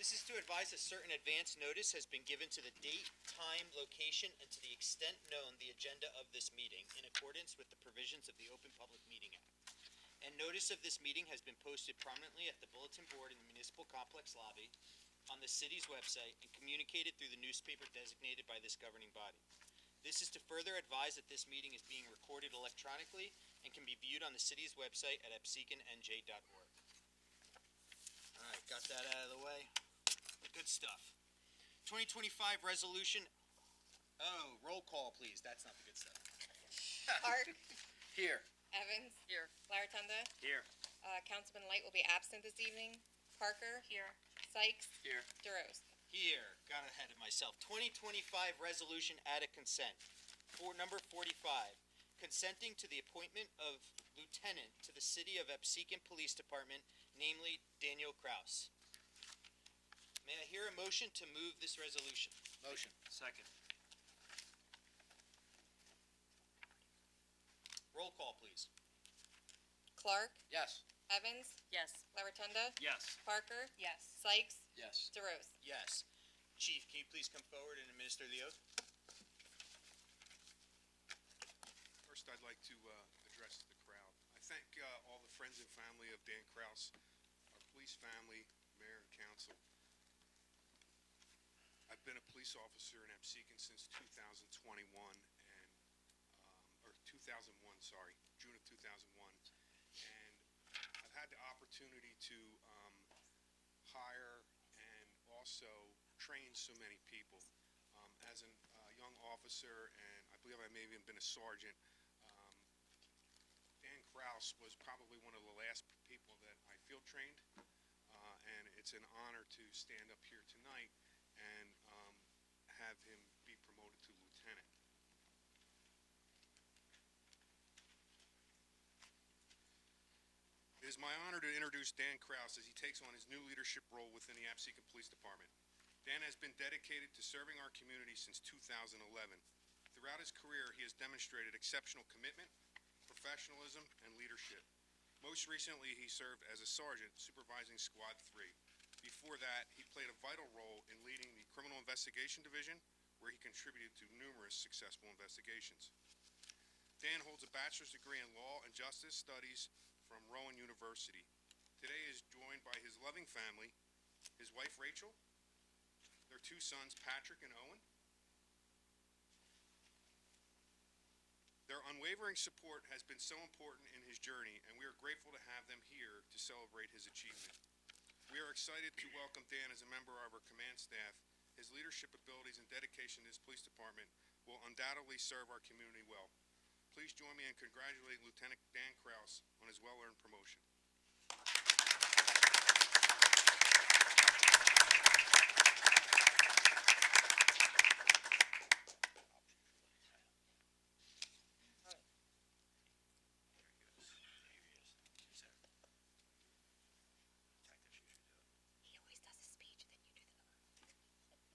This is to advise that certain advance notice has been given to the date, time, location, and to the extent known the agenda of this meeting in accordance with the provisions of the Open Public Meeting Act. And notice of this meeting has been posted prominently at the bulletin board in the municipal complex lobby, on the city's website, and communicated through the newspaper designated by this governing body. This is to further advise that this meeting is being recorded electronically and can be viewed on the city's website at abseconNJ.org. All right, got that out of the way. Good stuff. 2025 resolution. Oh, roll call, please. That's not the good stuff. Park, Here. Evans. Here. Laratunda. Here. Councilman Light will be absent this evening. Parker. Here. Sykes. Here. DeRose. Here. Got ahead of myself. 2025 resolution added consent. Number 45. Consenting to the appointment of lieutenant to the City of Absecon Police Department, namely Daniel Kraus. May I hear a motion to move this resolution? Motion. Second. Roll call, please. Clark. Yes. Evans. Yes. Laratunda. Yes. Parker. Yes. Sykes. Yes. DeRose. Yes. Chief, can you please come forward and administer the oath? First, I'd like to address the crowd. I thank all the friends and family of Dan Kraus, our police family, mayor and council. I've been a police officer in Absecon since 2021 and, or 2001, sorry, June of 2001. And I've had the opportunity to hire and also train so many people. As a young officer, and I believe I may have even been a sergeant, Dan Kraus was probably one of the last people that I field trained, and it's an honor to stand up here tonight and have him be promoted to lieutenant. It is my honor to introduce Dan Kraus as he takes on his new leadership role within the Absecon Police Department. Dan has been dedicated to serving our community since 2011. Throughout his career, he has demonstrated exceptional commitment, professionalism, and leadership. Most recently, he served as a sergeant supervising Squad 3. Before that, he played a vital role in leading the Criminal Investigation Division, where he contributed to numerous successful investigations. Dan holds a bachelor's degree in Law and Justice Studies from Rowan University. Today he is joined by his loving family, his wife Rachel, their two sons Patrick and Owen. Their unwavering support has been so important in his journey, and we are grateful to have them here to celebrate his achievement. We are excited to welcome Dan as a member of our command staff. His leadership abilities and dedication to this police department will undoubtedly serve our community well. Please join me in congratulating Lieutenant Dan Kraus on his well-earned promotion. He always does a speech, then you do the oath.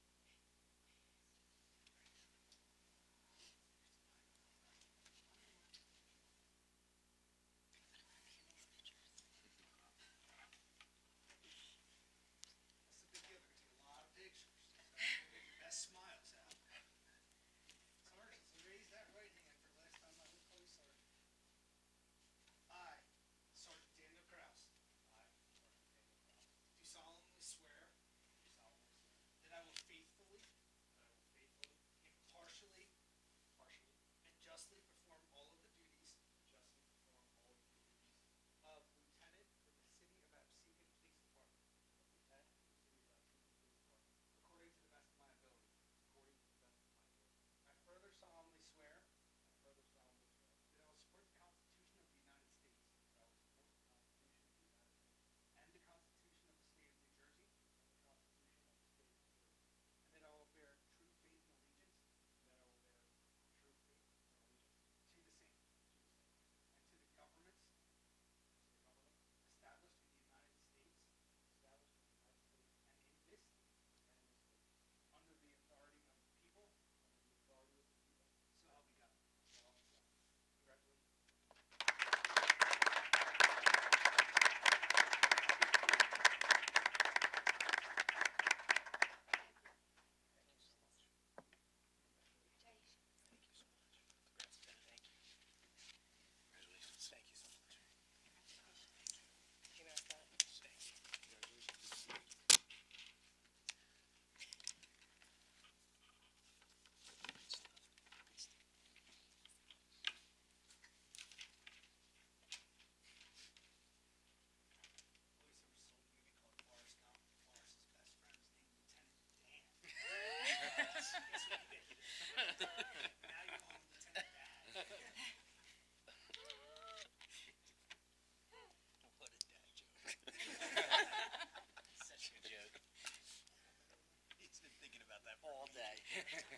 day.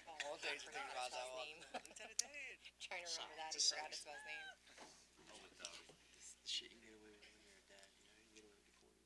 Oh, All day I thinking forgot about his that one. name. Lieutenant Dan. Trying to remember that, he forgot his last name. This is the shit you get away with when you're a dad, you know? You get away with before you.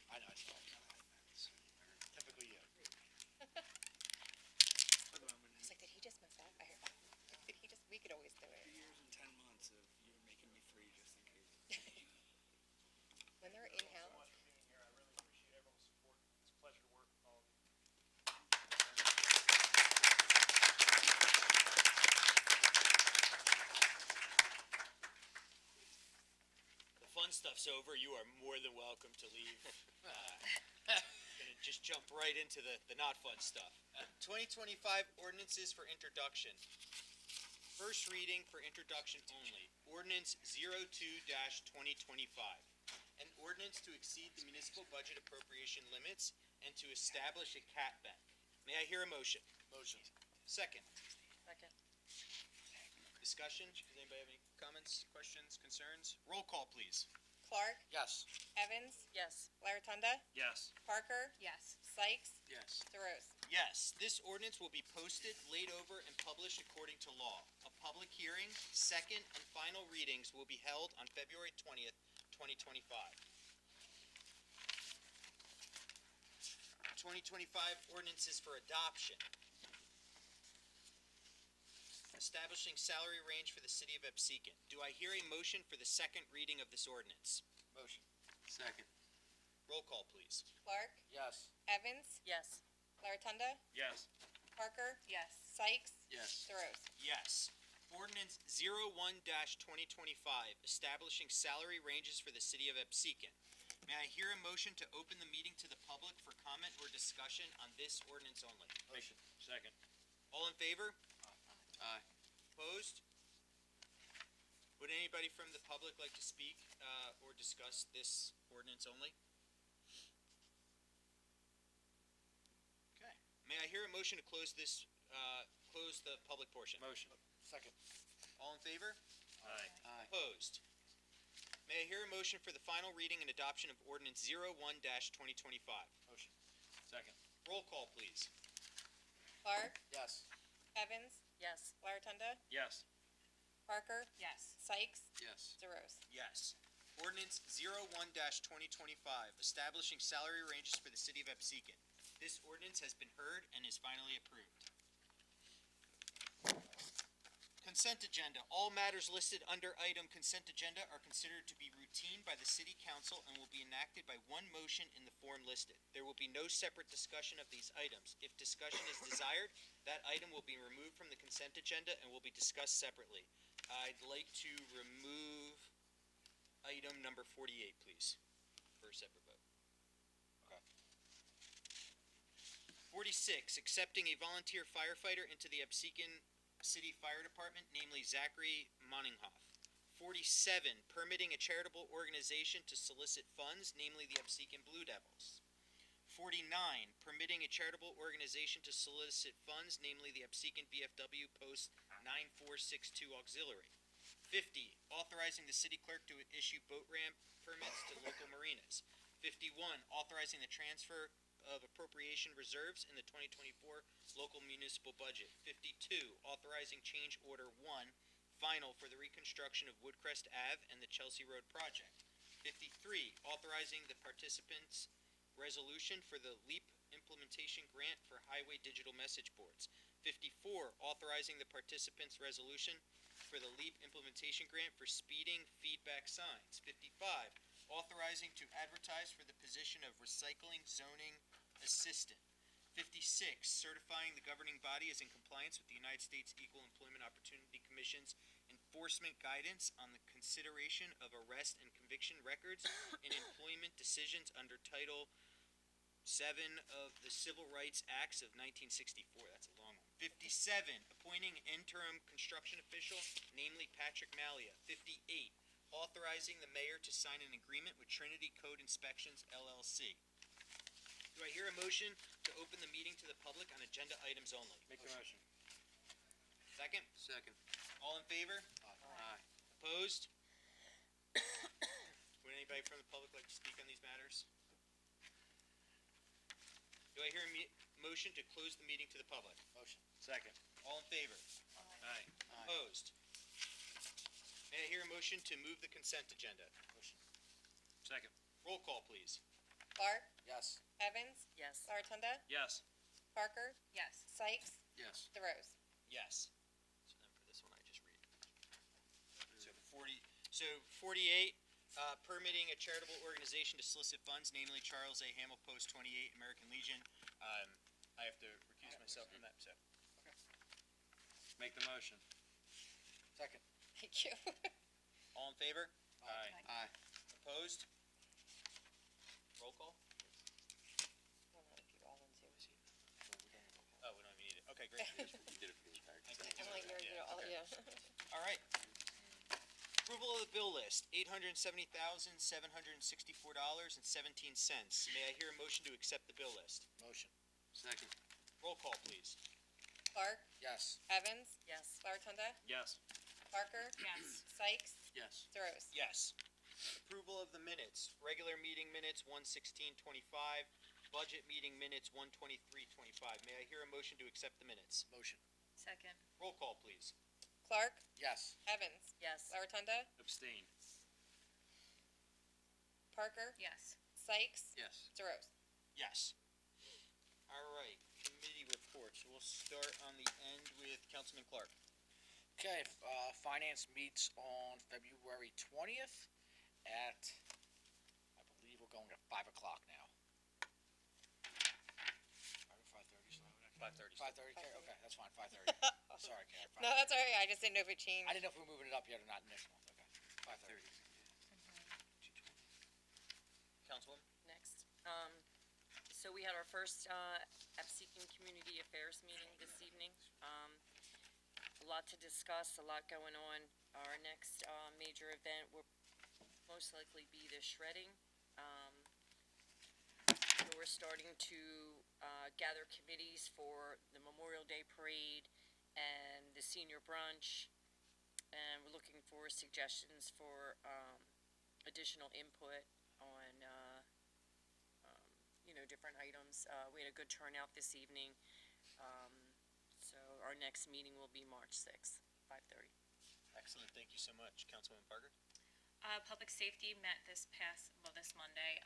I know, it's typically you. I was like, did he just mess up? Did he just, we could always do it. 2 years and 10 months of you making me free just in case. When they're in-house, much for being here. I really appreciate everyone's support. It's a pleasure to work with all of you. The fun stuff's over. You are more than welcome to leave. Gonna just jump right into the not fun stuff. 2025 ordinances for introduction. First reading for introduction only. Ordinance 02-2025. An ordinance to exceed the municipal budget appropriation limits and to establish a cat bank. May I hear a motion? Motion. Second. second, Discussion? Does anybody have any comments, questions, concerns? Roll call, please. Clark, Yes. Evans. Yes. Laratunda, Yes. Parker. Yes. Sykes, Yes. DeRose. Yes, this ordinance will be posted, laid over, and published according to law. A public hearing, second and final readings will be held on February 20th, 2025. 2025 ordinances for adoption. Establishing salary range for the city of Absecon. Do I hear a motion for the second reading of this ordinance? Motion. Second. Roll call, please. Clark, Yes. Evans. Yes. Laratunda, Yes. Parker. Yes. Sykes, Yes. DeRose. Yes. Ordinance 01-2025, establishing salary ranges for the city of Absecon. May I hear a motion to open the meeting to the public for comment or discussion on this ordinance only? Motion. Second. All in favor? Aye. Opposed? Would anybody from the public like to speak or discuss this ordinance only? Okay. May I hear a motion to close this, close the public portion? Motion. Second. All in favor? Aye. Aye. Opposed? May I hear a motion for the final reading and adoption of ordinance 01-2025? Motion. Second. Roll call, please. Clark, Yes. Evans. Yes. Laratunda, Yes. Parker. Yes. Sykes, Yes. DeRose. Yes. Ordinance 01-2025, establishing salary ranges for the city of Absecon. This ordinance has been heard and is finally approved. Consent agenda. All matters listed under item consent agenda are considered to be routine by the city council and will be enacted by one motion in the form listed. There will be no separate discussion of these items. If discussion is desired, that item will be removed from the consent agenda and will be discussed separately. I'd like to remove item number 48, please, for a separate vote. Okay. 46, accepting a volunteer firefighter into the Absecon City Fire Department, namely Zachary Moninghoff. 47, permitting a charitable organization to solicit funds, namely the Absecon Blue Devils. 49, permitting a charitable organization to solicit funds, namely the Absecon VFW Post 9462 Auxiliary. 50, authorizing the city clerk to issue boat ramp permits to local marinas. 51, authorizing the transfer of appropriation reserves in the 2024 local municipal budget. 52, authorizing change order 1, final for the reconstruction of Woodcrest Ave and the Chelsea Road project. 53, authorizing the participants' resolution for the LEAP implementation grant for highway digital message boards. 54, authorizing the participants' resolution for the LEAP implementation grant for speeding feedback signs. 55, authorizing to advertise for the position of recycling zoning assistant. 56, certifying the governing body is in compliance with the United States Equal Employment Opportunity Commission's enforcement guidance on the consideration of arrest and conviction records in employment decisions under Title 7 of the Civil Rights Acts of 1964. That's a long one. 57, appointing interim construction official, namely Patrick Malia. 58, authorizing the mayor to sign an agreement with Trinity Code Inspections, LLC. Do I hear a motion to open the meeting to the public on agenda items only? Make the motion. Second? Second. All in favor? Aye. Opposed? Would anybody from the public like to speak on these matters? Do I hear a motion to close the meeting to the public? Motion. Second. All in favor? Aye. Opposed? May I hear a motion to move the consent agenda? Motion. Second. Roll call, please. Clark, Yes. Evans, Yes. Larotunda, Yes. Parker, Yes. Sykes, Yes. DeRose. Yes. So then for this one, I just read. So 48, permitting a charitable organization to solicit funds, namely Charles A. Hamill Post 28, American Legion. I have to recuse myself from that, so. Make the motion. Second. Thank you. All in favor? Aye. Aye. Opposed? Roll call? I don't know if you all want to. Oh, we don't even need it. Okay, great. You did it for the entire I'm like, you're all, okay. yeah. All right. Approval of the bill list, $870,764.17. May I hear a motion to accept the bill list? Motion. Second. Roll call, please. Clark, Yes. Evans, Yes. Larotunda, Yes. Parker, Yes. Sykes, Yes. DeRose. Yes. Approval of the minutes, regular meeting minutes 1/16/25, budget meeting minutes 1/23/25. May I hear a motion to accept the minutes? Motion. Second. Roll call, please. Clark, Yes. Evans, Yes. Larotunda, Abstain. Parker, Yes. Sykes, Yes. DeRose. Yes. All right, committee reports. We'll start on the end with Councilman Clark. Okay, finance meets on February 20th at, I believe we're going at 5 o'clock now. 5 or 5:30, 5:30. 5:30, okay, that's fine, 5:30. Sorry, Karen. No, that's all right. I just didn't know if it changed. I didn't know if we were moving it up yet or not next month, okay. 5:30. Councilwoman? Next. So we had our first, Absecon Community Affairs meeting this evening. A lot to discuss, a lot going on. Our next, major event will most likely be the shredding. So we're starting to, gather committees for the Memorial Day Parade and the senior brunch. And we're looking for suggestions for, additional input on, different items. We had a good turnout this evening. So our next meeting will be March 6th, 5:30. Excellent, thank you so much. Councilwoman Parker? Public safety met this Monday,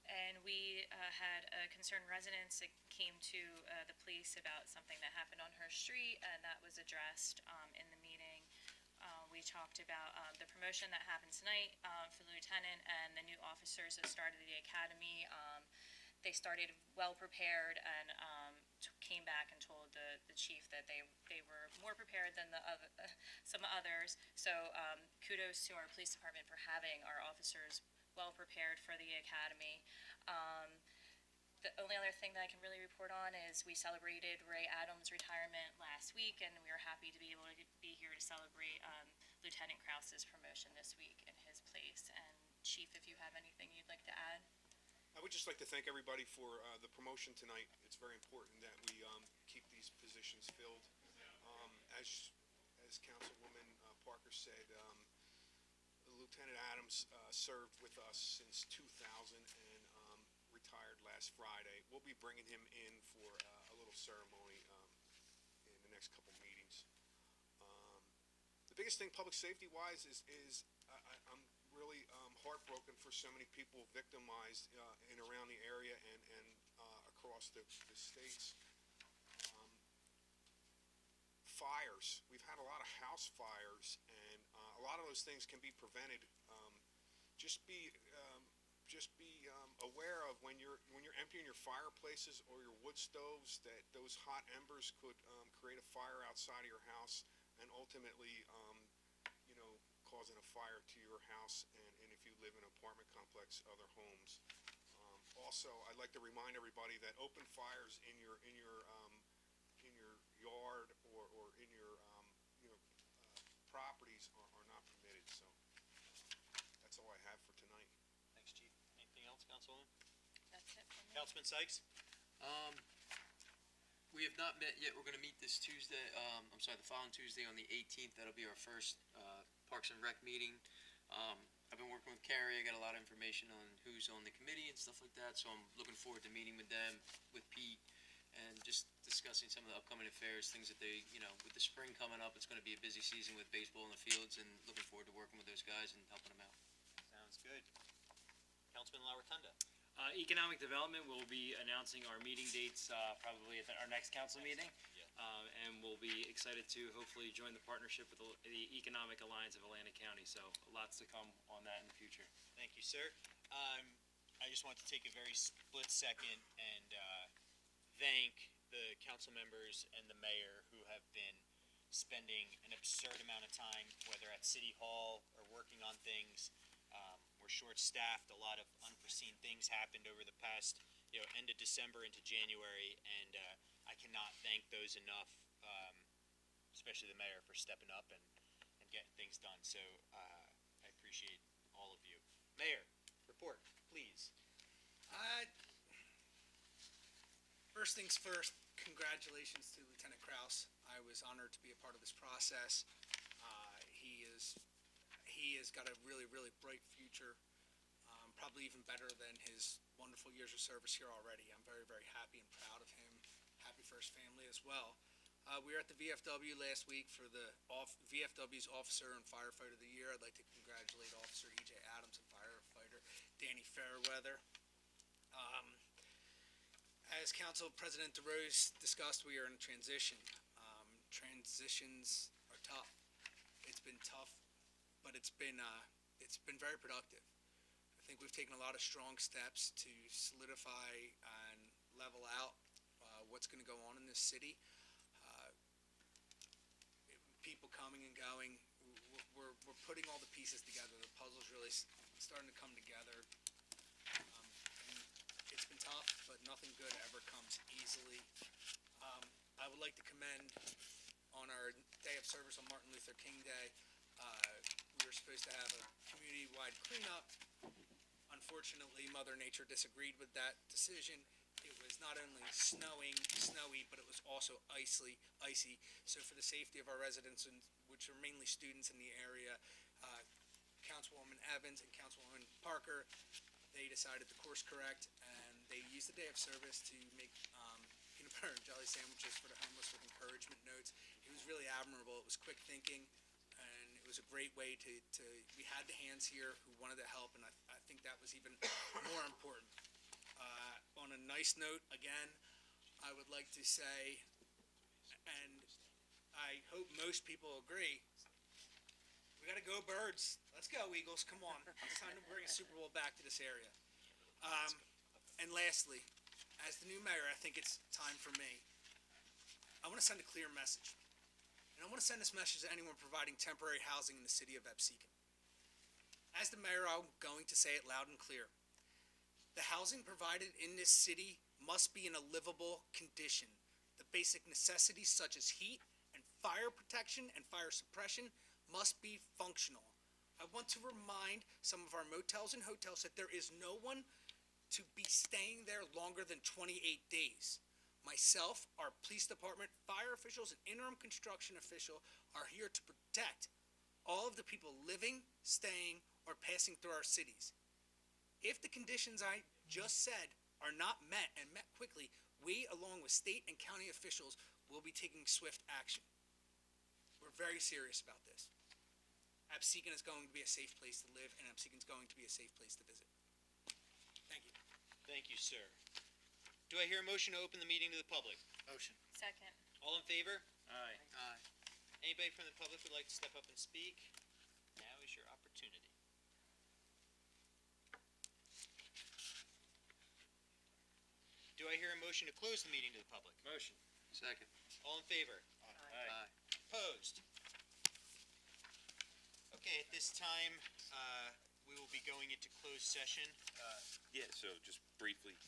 and we had a concerned resident that came to the police about something that happened on her street, and that was addressed in the meeting. We talked about the promotion that happened tonight for the lieutenant and the new officers that started the academy. They started well-prepared and came back and told the chief that they were more prepared than some others. So kudos to our police department for having our officers well-prepared for the academy. The only other thing that I can really report on is we celebrated Ray Adams' retirement last week, and we were happy to be able to be here to celebrate Lieutenant Krause's promotion this week in his place. And Chief, if you have anything you'd like to add? I would just like to thank everybody for the promotion tonight. It's very important that we keep these positions filled. As Councilwoman Parker said, Lieutenant Adams served with us since 2000 and retired last Friday. We'll be bringing him in for a little ceremony in the next couple meetings. The biggest thing public safety-wise is I'm really heartbroken for so many people victimized in around the area and across the states. Fires. We've had a lot of house fires, and a lot of those things can be prevented. Just be aware of when you're emptying your fireplaces or your wood stoves that those hot embers could create a fire outside of your house and ultimately, causing a fire to your house, and if you live in an apartment complex, other homes. Also, I'd like to remind everybody that open fires in your yard or in your properties are not permitted. So that's all I have for tonight. Thanks, Chief. Anything else, Councilwoman? That's it for me. Councilman Sykes? We have not met yet. We're gonna meet this Tuesday, the following Tuesday on the 18th. That'll be our first, Parks and Rec meeting. I've been working with Carrie. I got a lot of information on who's on the committee and stuff like that, so I'm looking forward to meeting with them, with Pete, and just discussing some of the upcoming affairs, things that they, with the spring coming up, it's gonna be a busy season with baseball in the fields, and looking forward to working with those guys and helping them out. Sounds good. Councilman La Rotunda? Economic Development, we'll be announcing our meeting dates, probably at our next council meeting. Yeah. And we'll be excited to hopefully join the partnership with the Economic Alliance of Atlantic County, so lots to come on that in the future. Thank you, sir. I just want to take a very split second and thank the council members and the mayor who have been spending an absurd amount of time, whether at City Hall or working on things. We're short-staffed. A lot of unforeseen things happened over the past, end of December into January, and I cannot thank those enough, especially the mayor, for stepping up and getting things done. So I appreciate all of you. Mayor, report, please. First things first, congratulations to Lieutenant Kraus. I was honored to be a part of this process. He has got a really, really bright future, probably even better than his wonderful years of service here already. I'm very, very happy and proud of him. Happy for his family as well. We were at the VFW last week for the VFW's Officer and Firefighter of the Year. I'd like to congratulate Officer E.J. Adams and Firefighter Danny Fairweather. As Council President DeRose discussed, we are in transition. Transitions are tough. It's been tough, but it's been very productive. I think we've taken a lot of strong steps to solidify and level out what's going to go on in this city. People coming and going. We're putting all the pieces together. The puzzle's really starting to come together. And it's been tough, but nothing good ever comes easily. I would like to commend on our day of service on Martin Luther King Day. We were supposed to have a community-wide cleanup. Unfortunately, Mother Nature disagreed with that decision. It was not only snowy, but it was also icy. So for the safety of our residents, which are mainly students in the area, Councilwoman Evans and Councilwoman Parker, they decided to course correct, and they used the day of service to make peanut butter and jelly sandwiches for the homeless with encouragement notes. It was really admirable. It was quick thinking, and it was a great way to we had the hands here who wanted to help, and I think that was even more important. On a nice note, again, I would like to say, and I hope most people agree, we got to go Birds. Let's go, Eagles. Come on. It's time to bring a Super Bowl back to this area. And lastly, as the new mayor, I think it's time for me. I want to send a clear message. And I want to send this message to anyone providing temporary housing in the city of Absecon. As the mayor, I'm going to say it loud and clear. The housing provided in this city must be in a livable condition. The basic necessities such as heat and fire protection and fire suppression must be functional. I want to remind some of our motels and hotels that there is no one to be staying there longer than 28 days. Myself, our police department, fire officials, and interim construction official are here to protect all of the people living, staying, or passing through our cities. If the conditions I just said are not met and met quickly, we, along with state and county officials, will be taking swift action. We're very serious about this. Absecon is going to be a safe place to live, and Absecon is going to be a safe place to visit. Thank you. Thank you, sir. Do I hear a motion to open the meeting to the public? Motion. Second. All in favor? Aye. Aye. Anybody from the public would like to step up and speak? Now is your opportunity. Do I hear a motion to close the meeting to the public? Motion. Second. All in favor? Aye. Opposed? Okay, at this time, we will be going into closed session. Yeah, so just briefly,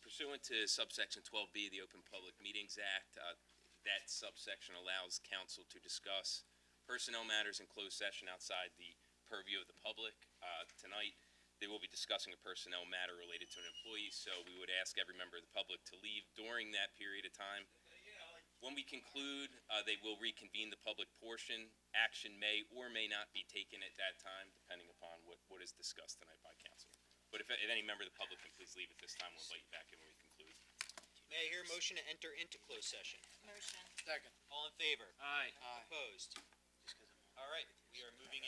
pursuant to subsection 12B of the Open Public Meetings Act, that subsection allows council to discuss personnel matters in closed session outside the purview of the public. Tonight, they will be discussing a personnel matter related to an employee, so we would ask every member of the public to leave during that period of time. When we conclude, they will reconvene the public portion. Action may or may not be taken at that time, depending upon what is discussed tonight by council. But if any member of the public can please leave at this time, we'll invite you back in when we conclude. May I hear a motion to enter into closed session? Motion. Second. All in favor? Aye. Opposed? All right, we are moving into